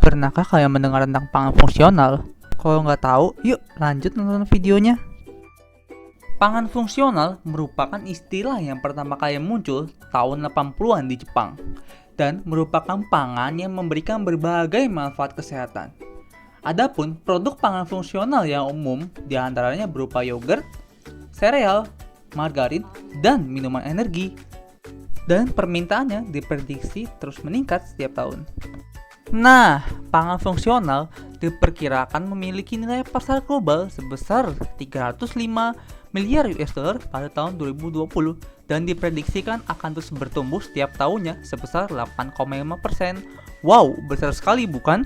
Pernahkah kalian mendengar tentang pangan fungsional? Kalau nggak tahu, yuk lanjut nonton videonya. Pangan fungsional merupakan istilah yang pertama kali muncul tahun 80-an di Jepang dan merupakan pangan yang memberikan berbagai manfaat kesehatan. Adapun produk pangan fungsional yang umum diantaranya berupa yogurt, sereal, margarin, dan minuman energi. Dan permintaannya diprediksi terus meningkat setiap tahun. Nah, pangan fungsional diperkirakan memiliki nilai pasar global sebesar 305 miliar US dollar pada tahun 2020 dan diprediksikan akan terus bertumbuh setiap tahunnya sebesar 8,5%. Wow, besar sekali bukan?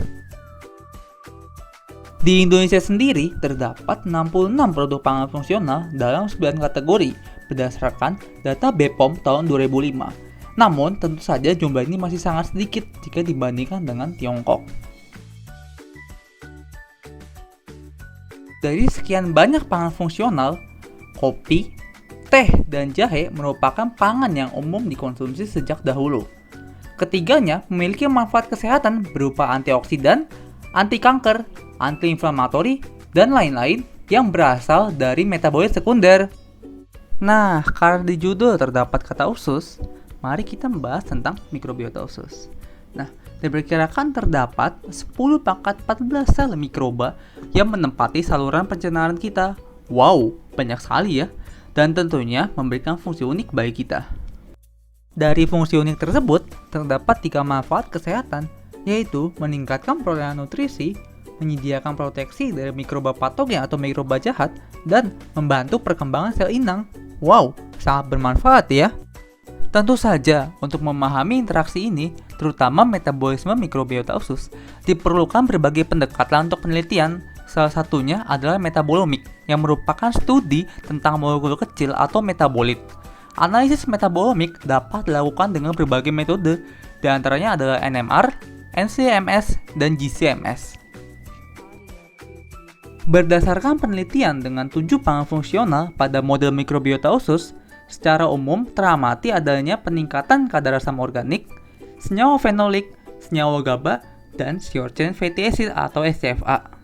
Di Indonesia sendiri terdapat 66 produk pangan fungsional dalam 9 kategori berdasarkan data BPOM tahun 2005. Namun, tentu saja jumlah ini masih sangat sedikit jika dibandingkan dengan Tiongkok. Dari sekian banyak pangan fungsional, kopi, teh, dan jahe merupakan pangan yang umum dikonsumsi sejak dahulu. Ketiganya memiliki manfaat kesehatan berupa antioksidan, anti kanker, anti-inflamatori, dan lain-lain yang berasal dari metabolit sekunder. Nah, karena di judul terdapat kata usus, mari kita membahas tentang mikrobiota usus. Nah, diperkirakan terdapat 10 pangkat 14 sel mikroba yang menempati saluran pencernaan kita. Wow, banyak sekali ya. Dan tentunya memberikan fungsi unik bagi kita. Dari fungsi unik tersebut, terdapat 3 manfaat kesehatan, yaitu meningkatkan perolehan nutrisi, menyediakan proteksi dari mikroba patogen atau mikroba jahat, dan membantu perkembangan sel inang. Wow, sangat bermanfaat ya. Tentu saja, untuk memahami interaksi ini, terutama metabolisme mikrobiota usus, diperlukan berbagai pendekatan untuk penelitian. Salah satunya adalah metabolomik, yang merupakan studi tentang molekul kecil atau metabolit. Analisis metabolomik dapat dilakukan dengan berbagai metode, di antaranya adalah NMR, NCMS, dan GCMS. Berdasarkan penelitian dengan 7 pangan fungsional pada model mikrobiota usus, secara umum teramati adanya peningkatan kadar asam organik, senyawa fenolik, senyawa GABA, dan short chain fatty acid atau SCFA.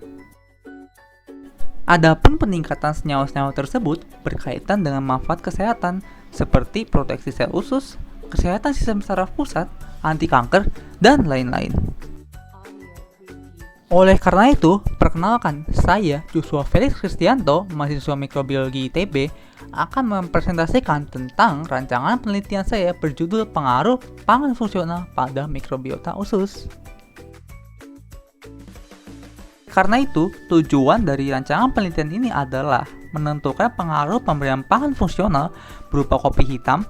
Adapun peningkatan senyawa-senyawa tersebut berkaitan dengan manfaat kesehatan seperti proteksi sel usus, kesehatan sistem saraf pusat, anti kanker, dan lain-lain. Oleh karena itu, perkenalkan, saya Joshua Felix Kristianto, mahasiswa mikrobiologi ITB, akan mempresentasikan tentang rancangan penelitian saya berjudul Pengaruh Pangan Fungsional pada Mikrobiota Usus. Karena itu, tujuan dari rancangan penelitian ini adalah menentukan pengaruh pemberian pangan fungsional berupa kopi hitam,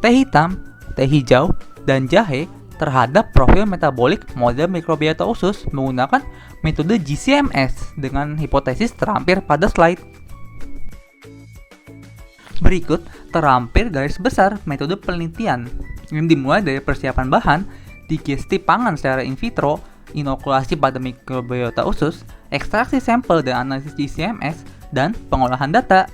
teh hijau, dan jahe terhadap profil metabolik model mikrobiota usus menggunakan metode GCMS dengan hipotesis terampir pada slide. Berikut terampir garis besar metode penelitian yang dimulai dari persiapan bahan, digesti pangan secara in vitro, inokulasi pada mikrobiota usus, ekstraksi sampel dan analisis GCMS, dan pengolahan data.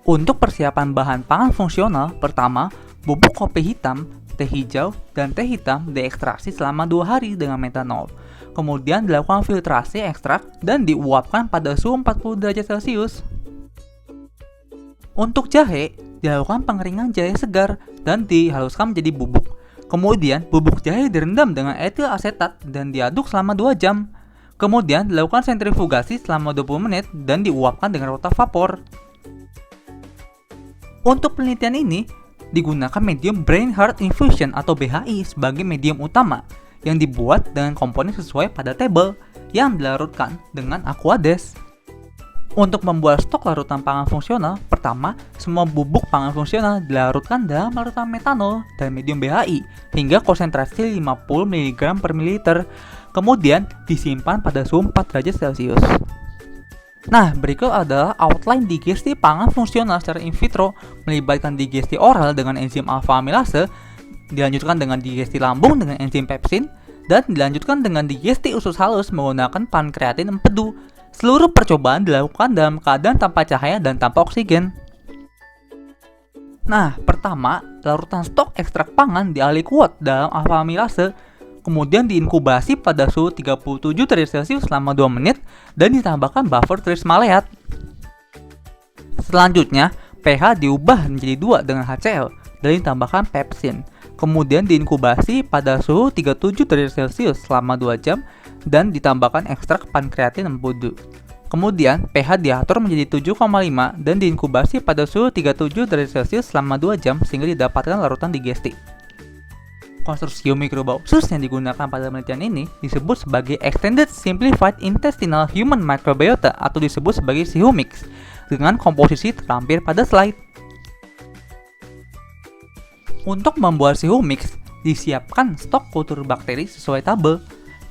Untuk persiapan bahan pangan fungsional, pertama, bubuk kopi hitam, teh hijau, dan teh hitam diekstraksi selama 2 hari dengan metanol. Kemudian dilakukan filtrasi ekstrak dan diuapkan pada suhu 40 derajat Celcius. Untuk jahe, dilakukan pengeringan jahe segar dan dihaluskan menjadi bubuk. Kemudian, bubuk jahe direndam dengan etil asetat dan diaduk selama 2 jam. Kemudian, dilakukan sentrifugasi selama 20 menit dan diuapkan dengan rotor vapor. Untuk penelitian ini, digunakan medium Brain Heart Infusion atau BHI sebagai medium utama yang dibuat dengan komponen sesuai pada tabel yang dilarutkan dengan Aquades. Untuk membuat stok larutan pangan fungsional, pertama, semua bubuk pangan fungsional dilarutkan dalam larutan metanol dan medium BHI hingga konsentrasi 50 mg per mililiter, kemudian disimpan pada suhu 4 derajat Celcius. Nah, berikut adalah outline digesti pangan fungsional secara in vitro melibatkan digesti oral dengan enzim alfa amilase, dilanjutkan dengan digesti lambung dengan enzim pepsin, dan dilanjutkan dengan digesti usus halus menggunakan pankreatin empedu. Seluruh percobaan dilakukan dalam keadaan tanpa cahaya dan tanpa oksigen. Nah, pertama, larutan stok ekstrak pangan dialih kuat dalam alfa amilase. kemudian diinkubasi pada suhu 37 derajat Celcius selama 2 menit, dan ditambahkan buffer tris maleat. Selanjutnya, pH diubah menjadi 2 dengan HCl, dan ditambahkan pepsin. Kemudian diinkubasi pada suhu 37 derajat Celcius selama 2 jam, dan ditambahkan ekstrak pankreatin empudu. Kemudian, pH diatur menjadi 7,5 dan diinkubasi pada suhu 37 derajat Celcius selama 2 jam sehingga didapatkan larutan digestif. Konstruksi mikroba usus yang digunakan pada penelitian ini disebut sebagai Extended Simplified Intestinal Human Microbiota atau disebut sebagai SIHUMIX dengan komposisi terlampir pada slide. Untuk membuat SIHUMIX, disiapkan stok kultur bakteri sesuai tabel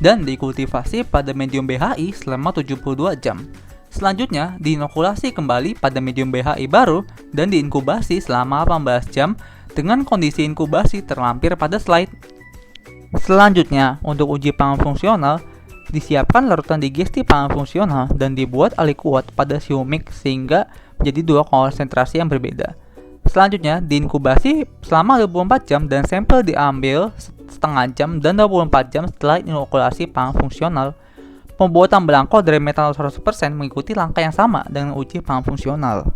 dan dikultivasi pada medium BHI selama 72 jam. Selanjutnya, diinokulasi kembali pada medium BHI baru dan diinkubasi selama 18 jam dengan kondisi inkubasi terlampir pada slide. Selanjutnya, untuk uji pangan fungsional, disiapkan larutan digestif pangan fungsional dan dibuat alikuat pada SIHUMIX sehingga menjadi 2 konsentrasi yang berbeda. Selanjutnya, diinkubasi selama 24 jam dan sampel diambil setengah jam dan 24 jam setelah inokulasi pangan fungsional. Pembuatan belangko dari metanol 100% mengikuti langkah yang sama dengan uji pangan fungsional.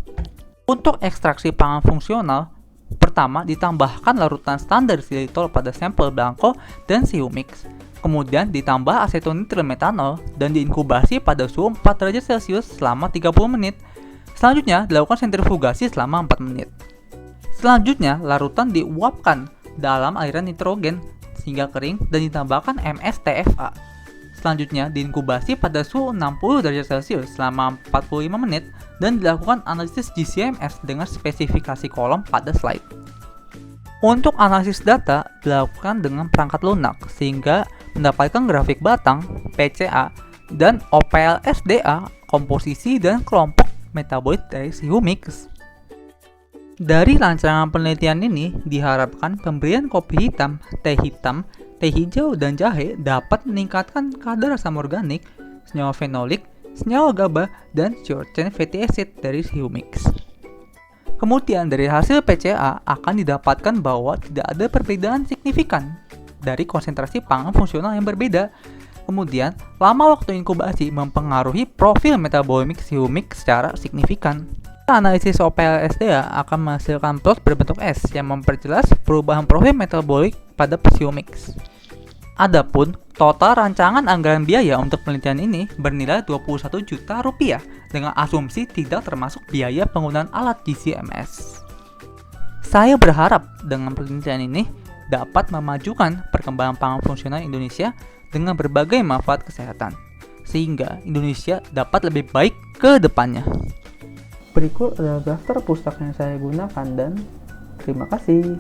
Untuk ekstraksi pangan fungsional, pertama ditambahkan larutan standar xilitol pada sampel belangko dan SIHUMIX. Kemudian ditambah asetonitrile metanol dan diinkubasi pada suhu 4 derajat Celcius selama 30 menit. Selanjutnya dilakukan sentrifugasi selama 4 menit. Selanjutnya, larutan diuapkan dalam airan nitrogen sehingga kering dan ditambahkan MSTFA. Selanjutnya, diinkubasi pada suhu 60 derajat Celcius selama 45 menit dan dilakukan analisis GC-MS dengan spesifikasi kolom pada slide. Untuk analisis data dilakukan dengan perangkat lunak sehingga mendapatkan grafik batang, PCA, dan OPLSDA, komposisi dan kelompok metabolit dari SIHUMIX. Dari rancangan penelitian ini, diharapkan pemberian kopi hitam, teh hijau, dan jahe dapat meningkatkan kadar asam organik, senyawa fenolik, senyawa GABA, dan short chain fatty acid dari SIHUMIX. Kemudian dari hasil PCA akan didapatkan bahwa tidak ada perbedaan signifikan dari konsentrasi pangan fungsional yang berbeda. Kemudian, lama waktu inkubasi mempengaruhi profil metabolik SIHUMIX secara signifikan. Analisis OPLSDA akan menghasilkan plot berbentuk S yang memperjelas perubahan profil metabolik pada SIHUMIX. Adapun total rancangan anggaran biaya untuk penelitian ini bernilai Rp21 juta dengan asumsi tidak termasuk biaya penggunaan alat GC-MS. Saya berharap dengan penelitian ini dapat memajukan perkembangan pangan fungsional Indonesia dengan berbagai manfaat kesehatan, sehingga Indonesia dapat lebih baik ke depannya. Berikut adalah daftar pustaka yang saya gunakan dan terima kasih.